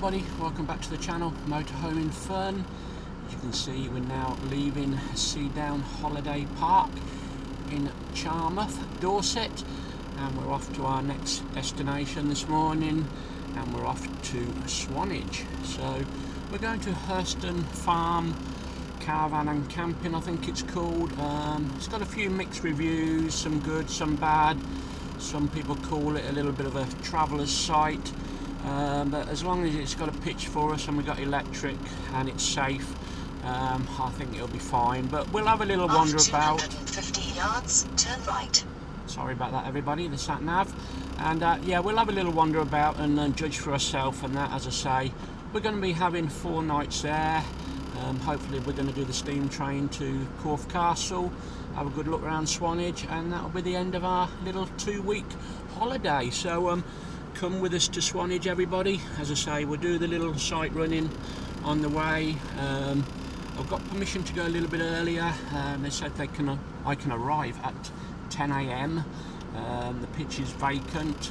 everybody, welcome back to the channel, Motorhome in Fern. As you can see, we're now leaving Seadown Holiday Park in Charmouth, Dorset, and we're off to our next destination this morning, and we're off to Swanage. So we're going to Herston Caravan and Camping, I think it's called. It's got a few mixed reviews, some good, some bad. Some people call it a little bit of a traveller's site. But as long as it's got a pitch for us and we've got electric and it's safe, I think it'll be fine. But we'll have a little wander about. 250 yards, turn right. Sorry about that, everybody, the sat nav. And yeah, we'll have a little wander about and judge for ourselves. And that, as I say, we're going to be having 4 nights there. Hopefully we're going to do the steam train to Corfe Castle, have a good look around Swanage, and that'll be the end of our little 2-week holiday. So come with us to Swanage, everybody. As I say, we'll do the little sight running on the way. I've got permission to go a little bit earlier. They said I can arrive at 10 AM. The pitch is vacant,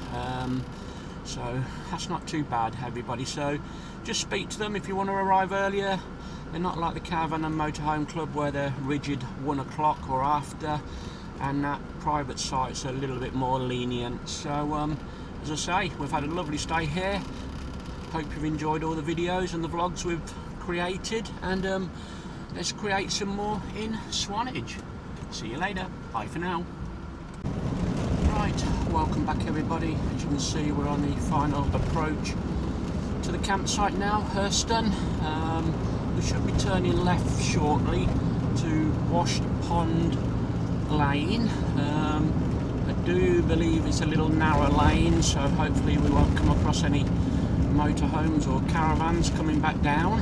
so that's not too bad, everybody. So just speak to them if you want to arrive earlier. They're not like the Caravan and Motorhome Club where they're rigid 1 o'clock or after, and that private site's a little bit more lenient. So as I say, we've had a lovely stay here. Hope you've enjoyed all the videos and the vlogs we've created, and let's create some more in Swanage. See you later. Bye for now. Right, welcome back, everybody. As you can see, we're on the final approach to the campsite now, Herston. We should be turning left shortly to Wash Pond Lane. I do believe it's a little narrow lane, so hopefully we won't come across any motorhomes or caravans coming back down.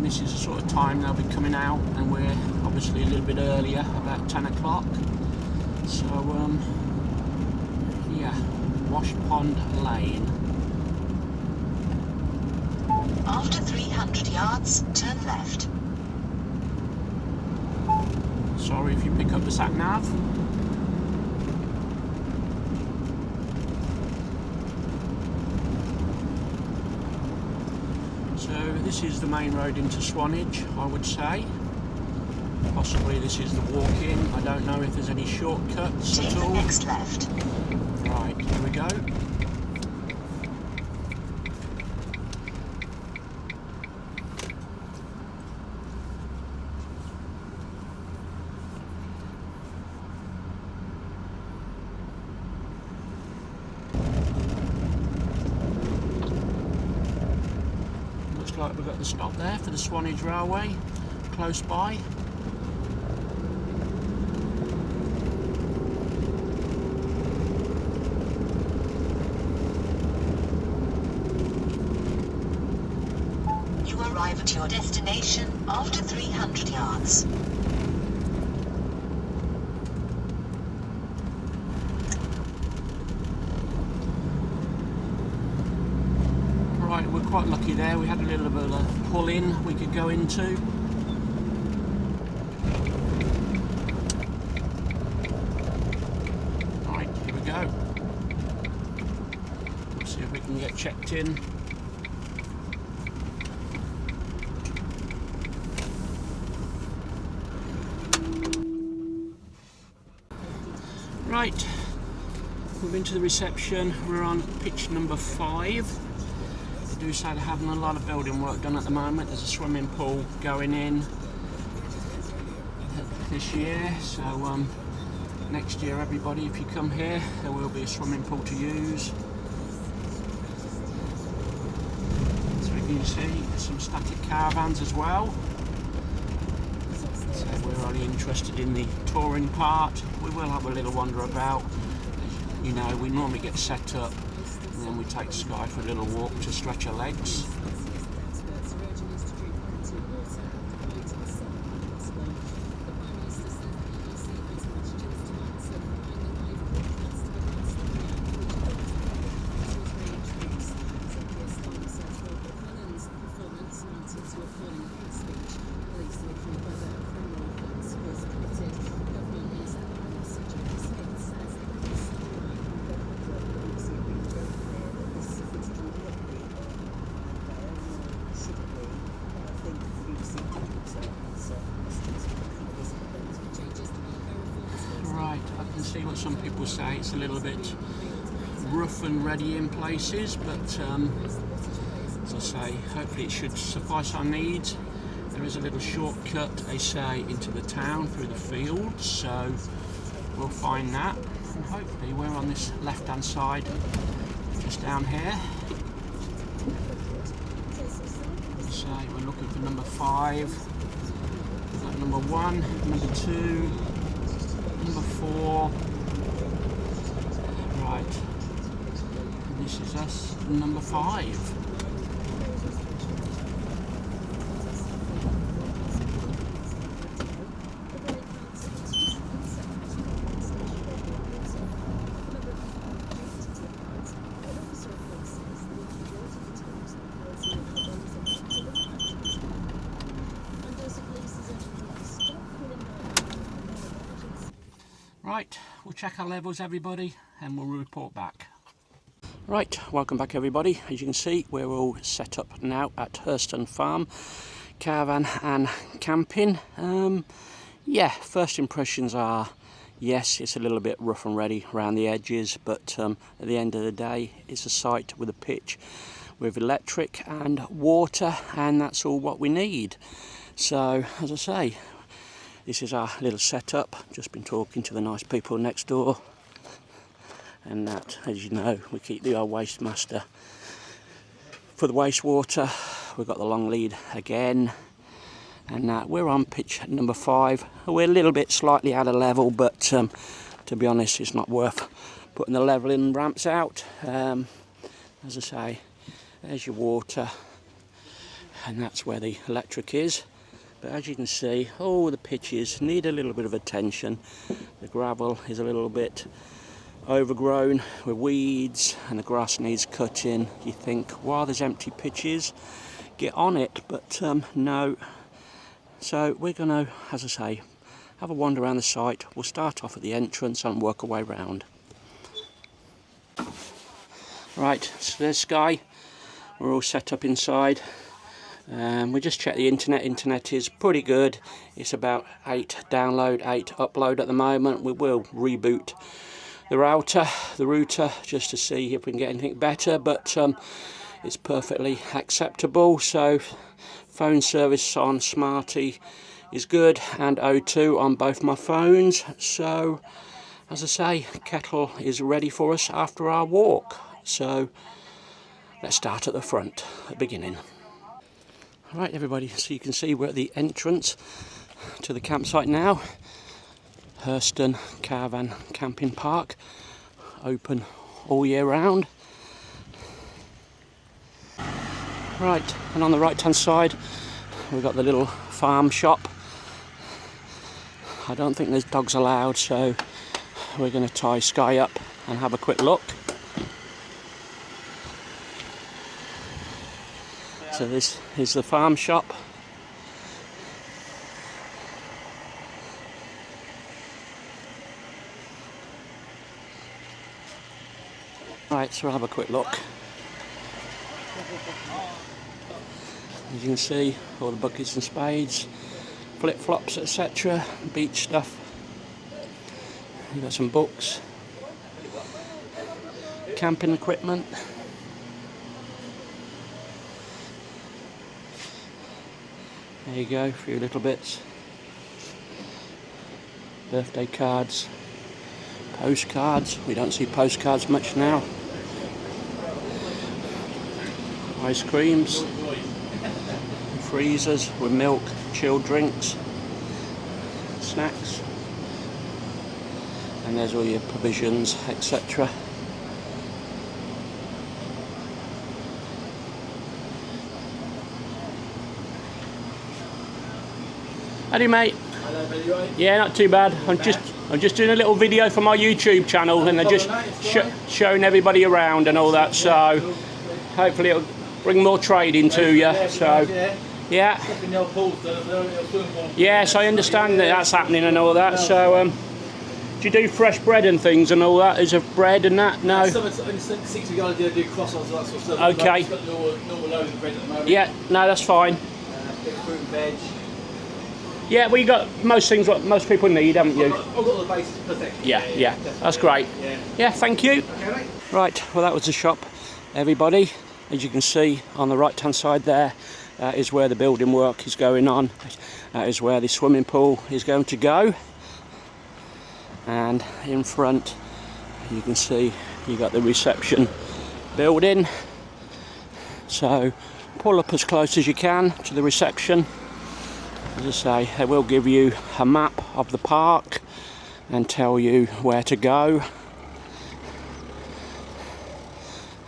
This is the sort of time they'll be coming out, and we're obviously a little bit earlier, about 10 o'clock. So yeah, Wash Pond Lane. After 300 yards, turn left. Sorry if you pick up the sat nav. So this is the main road into Swanage, I would say. Possibly this is the walk-in. I don't know if there's any shortcuts Take at all. the next left. Right, here we go. Looks like we've got the stop there for the Swanage Railway, close by. Arrive at your destination after 300 yards. Right, we're quite lucky there. We had a little bit of a pull-in we could go into. Right, here we go. Let's see if we can get checked in. Right, we've been to the reception. We're on pitch number 5. They do say they're having a lot of building work done at the moment. There's a swimming pool going in this year, so next year, everybody, if you come here, there will be a swimming pool to use. So you can see some static caravans as well. So we're only interested in the touring part. We will have a little wander about. You know, we normally get set up and then we take Sky for a little walk to stretch our legs. see what some people say. It's a little bit rough and ready in places, but as I say, hopefully it should suffice our needs. There is a little shortcut, they say, into the town through the fields, so we'll find that. And hopefully we're on this left-hand side, just down here. So we're looking for number 5. We've got number 1, number 2, number 4. Right. And this is us, number 5. Right, we'll check our levels, everybody, and we'll report back. Right, welcome back, everybody. As you can see, we're all set up now at Herston Caravan and Camping. Yeah, first impressions are, yes, it's a little bit rough and ready around the edges, but at the end of the day, it's a site with a pitch with electric and water, and that's all what we need. So, as I say, this is our little setup. Just been talking to the nice people next door, and that, as you know, we keep the old waste master for the wastewater. We've got the long lead again, and we're on pitch number 5. We're a little bit slightly out of level, but to be honest, it's not worth putting the leveling ramps out. As I say, there's your water, and that's where the electric is. But as you can see, the pitches need a little bit of attention. The gravel is a little bit overgrown with weeds, and the grass needs cutting. You think, while there's empty pitches, get on it, but no. So we're going to, as I say, have a wander around the site. We'll start off at the entrance and work our way round. Right, so there's Sky. We're all set up inside. We just checked the internet. Internet is pretty good. It's about 8 download, 8 upload at the moment. We will reboot the router, just to see if we can get anything better, but it's perfectly acceptable. So phone service on Smarty is good, and O2 on both my phones. So as I say, kettle is ready for us after our walk. So let's start at the front, at the beginning. Right, everybody, so you can see we're at the entrance to the campsite now. Herston Caravan Camping Park, open all year round. Right, and on the right hand side we've got the little farm shop. I don't think there's dogs allowed, so we're going to tie Sky up and have a quick look. So this is the farm shop. Right, so we'll have a quick look. As you can see, all the buckets and spades, flip-flops, etc., beach stuff. You've got some books, camping equipment. There you go, a few little bits. Birthday cards, postcards. We don't see postcards much now. Ice creams, freezers with milk, chilled drinks, snacks, and there's all your provisions, etc. Howdy, mate. Hello, buddy, you right? Yeah, not too bad. I'm just doing a little video for my YouTube channel, and I'm just showing everybody around and all that. So hopefully it'll bring more trading to you. So yeah. Yes, I understand that that's happening and all that. So do you do fresh bread and things and all that? Is there bread and that? No. Only 6 weeks ago I do croissants and that sort of stuff. Okay. I've got normal load of bread at the moment. Yeah, no, that's fine. Bit of fruit and veg. Yeah, well, you got most things what most people need, haven't you? I've got the basics perfect. Yeah. That's great. Yeah, thank you. Okay, mate. Right, well, that was the shop, everybody. As you can see on the right hand side there, is where the building work is going on. That is where the swimming pool is going to go. And in front, you can see you got the reception building. So pull up as close as you can to the reception. As I say, they will give you a map of the park and tell you where to go.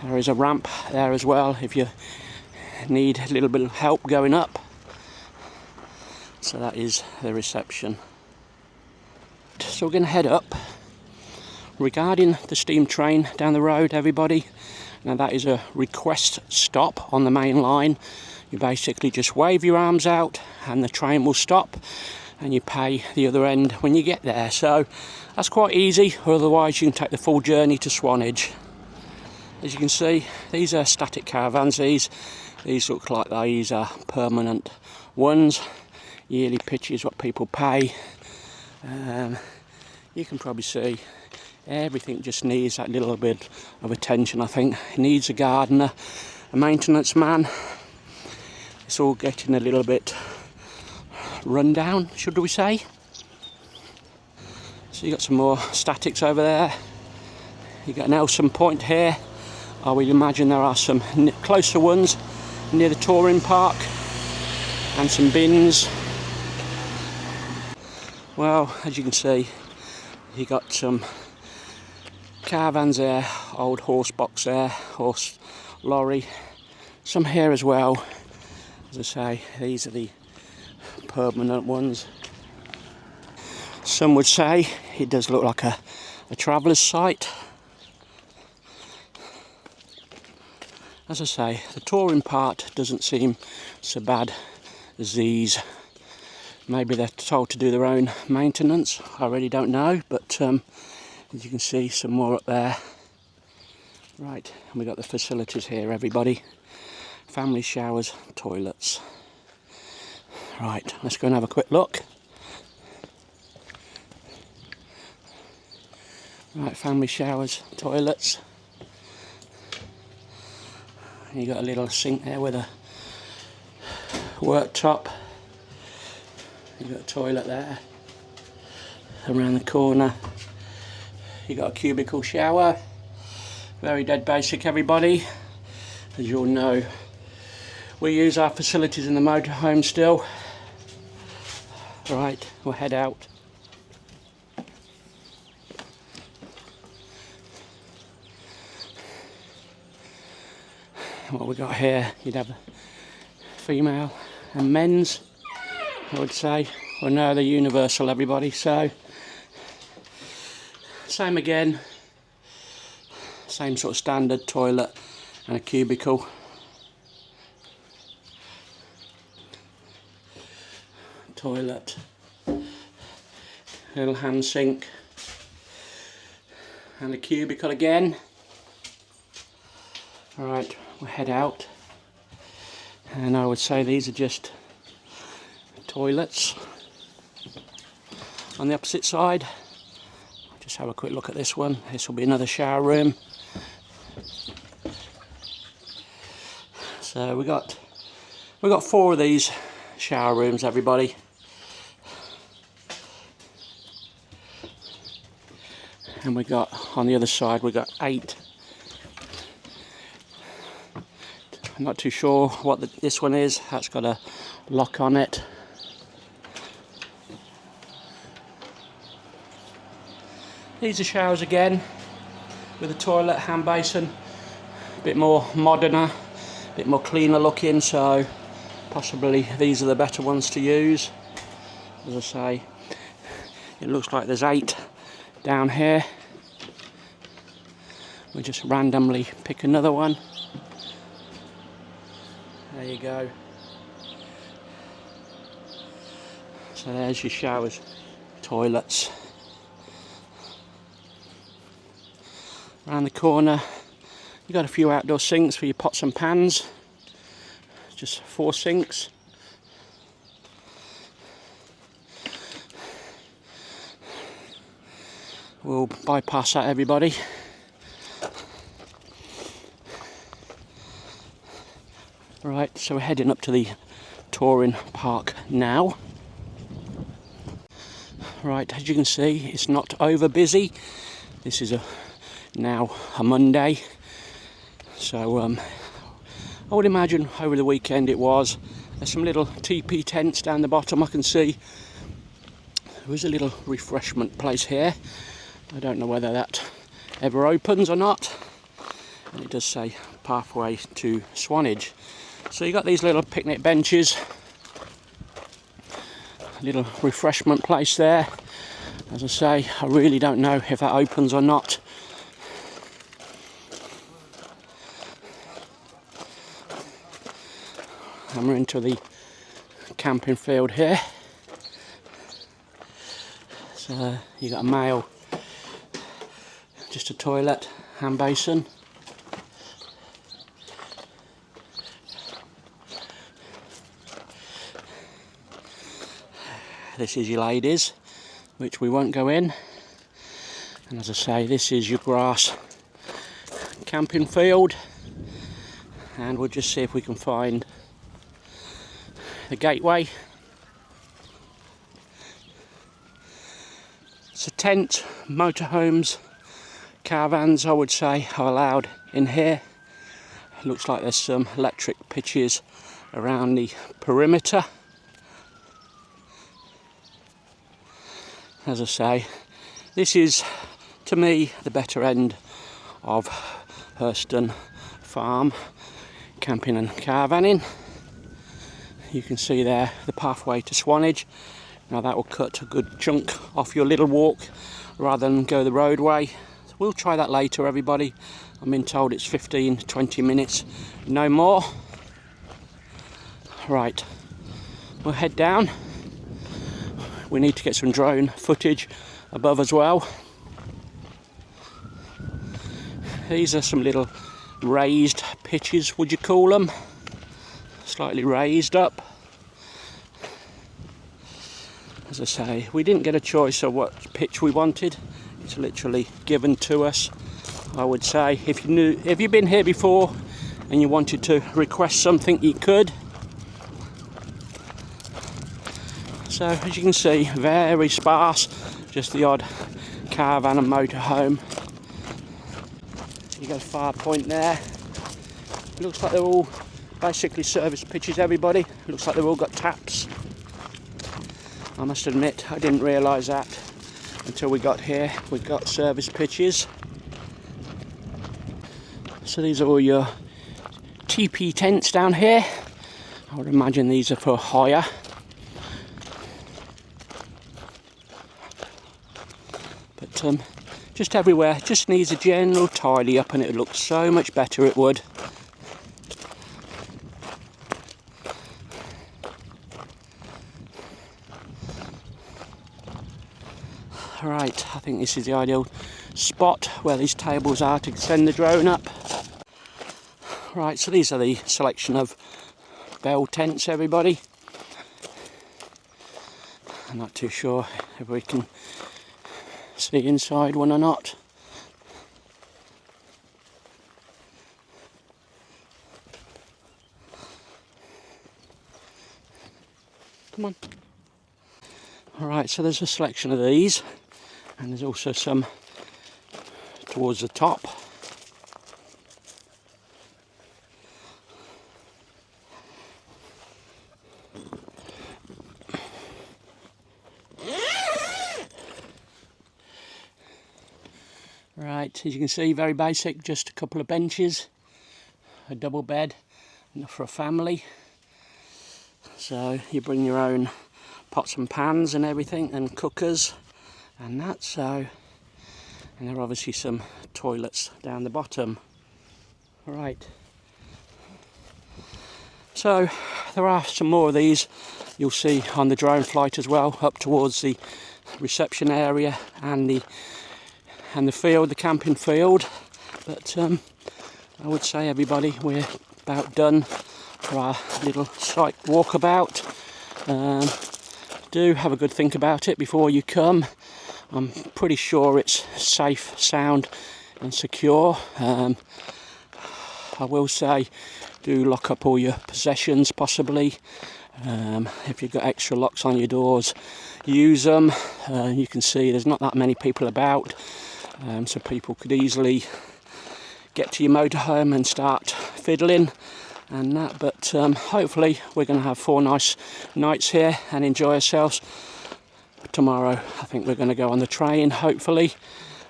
There is a ramp there as well if you need a little bit of help going up. So that is the reception. So we're going to head up. Regarding the steam train down the road, everybody, now that is a request stop on the main line. You basically just wave your arms out and the train will stop, and you pay the other end when you get there. So that's quite easy, or otherwise you can take the full journey to Swanage. As you can see, these are static caravans. These look like these are permanent ones. Yearly pitch is what people pay. You can probably see everything just needs that little bit of attention. I think it needs a gardener, a maintenance man. It's all getting a little bit run down, should we say. So you got some more statics over there. You got Nelson Point here. I would imagine there are some closer ones near the touring park, and some bins. Well, as you can see, you got some caravans there, old horse box there, horse lorry, some here as well. As I say, these are the permanent ones. Some would say it does look like a traveller's site. As I say, the touring part doesn't seem so bad as these. Maybe they're told to do their own maintenance, I really don't know, but as you can see, some more up there. Right, and we've got the facilities here, everybody. Family showers, toilets. Right, let's go and have a quick look. Right, family showers, toilets. You got a little sink there with a worktop. You got a toilet there. Around the corner, you got a cubicle shower. Very dead basic, everybody. As you all know, we use our facilities in the motorhome still. Right, we'll head out. What we got here, you'd have female and men's, I would say. Well, no, they're universal, everybody. So same again, same sort of standard toilet and a cubicle. Toilet, little hand sink, and a cubicle again. Alright, we'll head out, and I would say these are just toilets. On the opposite side, just have a quick look at this one. This will be another shower room. So we got 4 of these shower rooms, everybody. And we got on the other side, we got 8. I'm not too sure what this one is. That's got a lock on it. These are showers again, with a toilet, hand basin, a bit more moderner, a bit more cleaner looking, so possibly these are the better ones to use. As I say, it looks like there's 8 down here. We just randomly pick another one. There you go. So there's your showers, toilets. Around the corner, you've got a few outdoor sinks for your pots and pans. Just 4 sinks. we'll bypass that, everybody. Right, so we're heading up to the touring park now. Right, as you can see, it's not over busy. This is now a Monday, so I would imagine over the weekend it was. There's some little teepee tents down the bottom I can see. There is a little refreshment place here. I don't know whether that ever opens or not. And it does say pathway to Swanage. So you got these little picnic benches, a little refreshment place there. As I say, I really don't know if that opens or not. And we're into the camping field here. So you got a male, just a toilet, hand basin. This is your ladies, which we won't go in. And as I say, this is your grass camping field. And we'll just see if we can find the gateway. So tent, motorhomes, caravans, I would say, are allowed in here. Looks like there's some electric pitches around the perimeter. As I say, this is, to me, the better end of Herston Farm camping and caravanning. You can see there the pathway to Swanage. Now that will cut a good chunk off your little walk rather than go the roadway. So we'll try that later, everybody. I'm being told it's 15-20 minutes, no more. Right, we'll head down. We need to get some drone footage above as well. These are some little raised pitches, would you call them? Slightly raised up. As I say, we didn't get a choice of what pitch we wanted. It's literally given to us, I would say. If you've been here before and you wanted to request something, you could. So as you can see, very sparse, just the odd caravan and motorhome. You got a far point there. It looks like they're all basically service pitches, everybody. It looks like they've all got taps. I must admit, I didn't realise that until we got here. We've got service pitches. So these are all your teepee tents down here. I would imagine these are for hire. But just everywhere, just needs a general tidy up and it would look so much better, it would. Right, I think this is the ideal spot where these tables are to send the drone up. Right, so these are the selection of bell tents, everybody. I'm not too sure if we can see inside one or not. Come on. Alright, so there's a selection of these, and there's also some towards the top. Right, as you can see, very basic, just a couple of benches, a double bed, enough for a family. So you bring your own pots and pans and everything, and cookers and that. So, and there are obviously some toilets down the bottom. Right, so there are some more of these you'll see on the drone flight as well, up towards the reception area and the field, the camping field. But I would say, everybody, we're about done for our little site walkabout. Do have a good think about it before you come. I'm pretty sure it's safe, sound and secure. I will say do lock up all your possessions possibly. If you've got extra locks on your doors, use them. You can see there's not that many people about, so people could easily get to your motorhome and start fiddling and that, but hopefully we're going to have 4 nice nights here and enjoy ourselves. Tomorrow I think we're going to go on the train hopefully,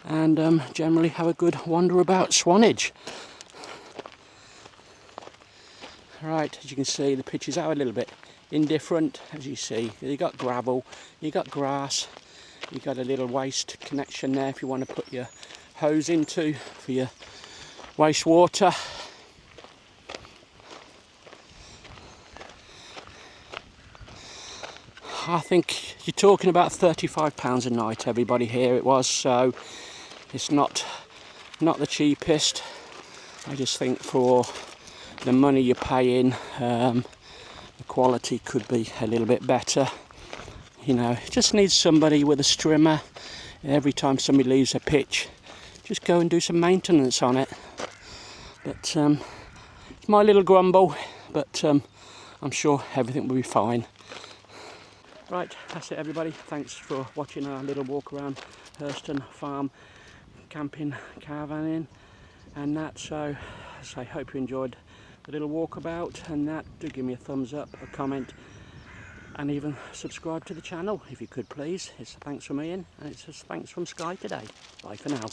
and generally have a good wander about Swanage. Right, as you can see the pitches are a little bit indifferent. As you see, you got gravel, you got grass, you got a little waste connection there if you want to put your hose into for your wastewater. I think you're talking about £35 a night, everybody here it was, so it's not the cheapest. I just think for the money you're paying, the quality could be a little bit better. You know, it just needs somebody with a strimmer. Every time somebody leaves a pitch, just go and do some maintenance on it. But it's my little grumble, but I'm sure everything will be fine. Right, that's it everybody. Thanks for watching our little walk around Herston Farm camping caravan inn and that. So I hope you enjoyed the little walkabout and that. Do give me a thumbs up, a comment, and even subscribe to the channel if you could please. It's thanks from Ian and it's just thanks from Sky today. Bye for now.